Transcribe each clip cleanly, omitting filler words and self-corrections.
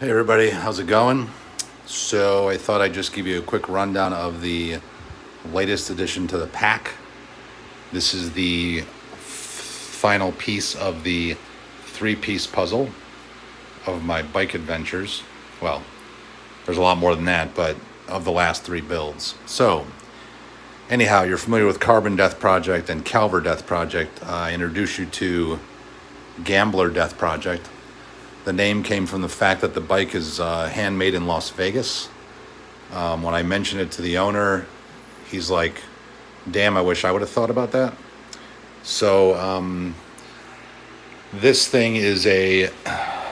Hey everybody, how's it going? So I thought I'd just give you a quick rundown of the latest addition to the pack. This is the final piece of the three-piece puzzle of my bike adventures. Well, there's a lot more than that, but of the last three builds. So anyhow, you're familiar with Carbon Death Project and Calver Death Project. I introduced you to Gambler Death Project. The name came from the fact that the bike is handmade in Las Vegas. When I mentioned it to the owner, he's like, damn, I wish I would have thought about that. So this thing is a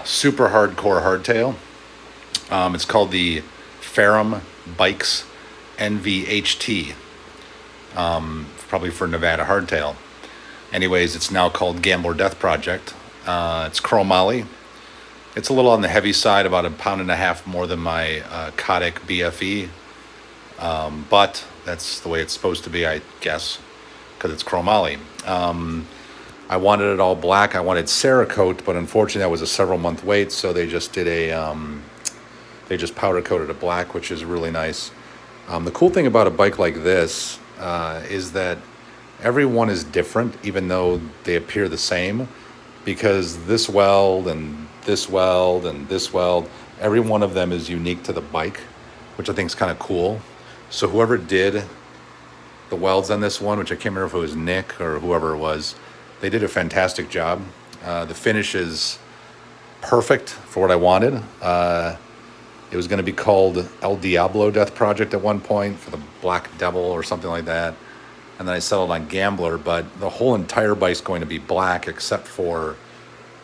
super hardcore hardtail. It's called the Ferrum Bikes NVHT, probably for Nevada hardtail. Anyways, it's now called Gambler Death Project. It's chromoly. It's a little on the heavy side, about 1.5 pounds more than my Kodak BFE, but that's the way it's supposed to be, I guess, because it's chromoly. I wanted it all black. I wanted Cerakote, but unfortunately that was a several-month wait, so they just did they just powder coated it black, which is really nice. The cool thing about a bike like this is that every one is different, even though they appear the same, because this weld and this weld and this weld, every one of them is unique to the bike, which I think is kind of cool. So whoever did the welds on this one, which I can't remember if it was Nick or whoever it was, they did a fantastic job. The finish is perfect for what I wanted. It was going to be called El Diablo Death Project at one point, for the Black Devil or something like that. And then I settled on Gambler, but the whole entire bike's going to be black except for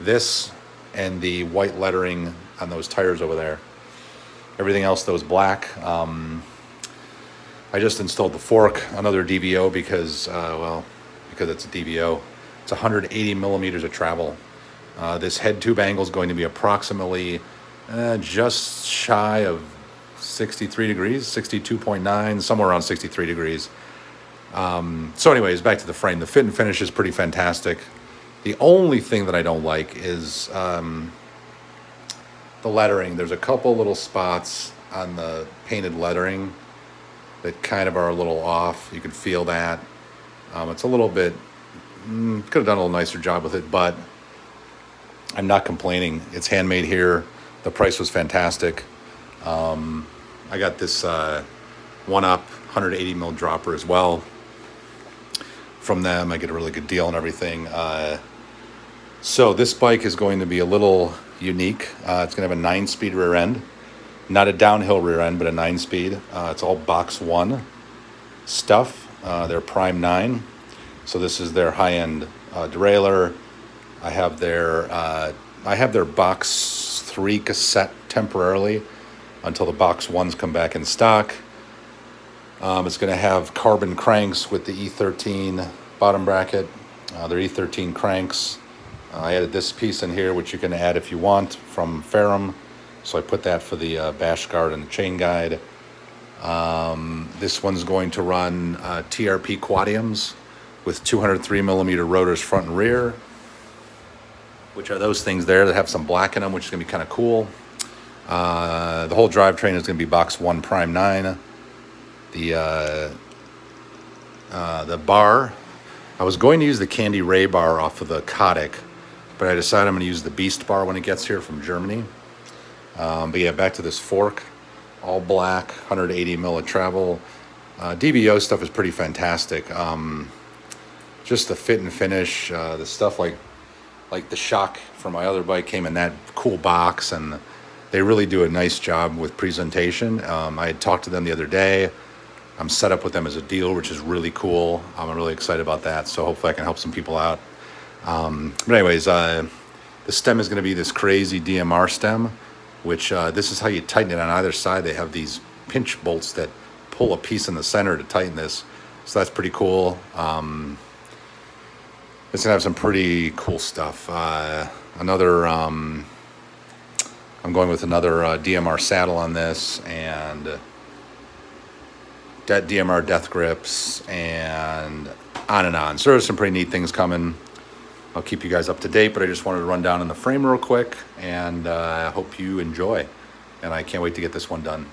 this and the white lettering on those tires over there. Everything else though is black. I just installed the fork, another DVO, because because it's a DVO. It's 180 millimeters of travel. This head tube angle is going to be approximately just shy of 63 degrees, 62.9, somewhere around 63 degrees. So anyways, back to the frame. The fit and finish is pretty fantastic. The only thing that I don't like is the lettering. There's a couple little spots on the painted lettering that kind of are a little off. You can feel that. It's a little bit, could have done a little nicer job with it, but I'm not complaining. It's handmade here. The price was fantastic. I got this 1-up 180 mil dropper as well from them. I get a really good deal and everything. So this bike is going to be a little unique. It's going to have a 9-speed rear end, not a downhill rear end, but a 9-speed. It's all box 1 stuff. They're Prime 9. So this is their high-end derailleur. I have their box 3 cassette temporarily until the box 1s come back in stock. It's going to have carbon cranks with the E13 bottom bracket. They're E13 cranks. I added this piece in here, which you can add if you want, from Ferrum. So I put that for the bash guard and the chain guide. This one's going to run TRP quadiums with 203 millimeter rotors front and rear, which are those things there that have some black in them, which is going to be kind of cool. The whole drivetrain is going to be box 1 Prime 9. The bar, I was going to use the Candy Ray bar off of the Kodak, but I decided I'm going to use the Beast bar when it gets here from Germany. But yeah, back to this fork, all black, 180 mil of travel. DVO stuff is pretty fantastic. Just the fit and finish, the stuff like the shock for my other bike came in that cool box, and they really do a nice job with presentation. I had talked to them the other day. I'm set up with them as a dealer, which is really cool. I'm really excited about that, so hopefully I can help some people out. But anyways, the stem is going to be this crazy DMR stem, which this is how you tighten it on either side. They have these pinch bolts that pull a piece in the center to tighten this, so that's pretty cool. It's going to have some pretty cool stuff. I'm going with another DMR saddle on this, and DMR death grips, and on and on. So there's some pretty neat things coming. I'll keep you guys up to date, but I just wanted to run down in the frame real quick, and I hope you enjoy. And I can't wait to get this one done.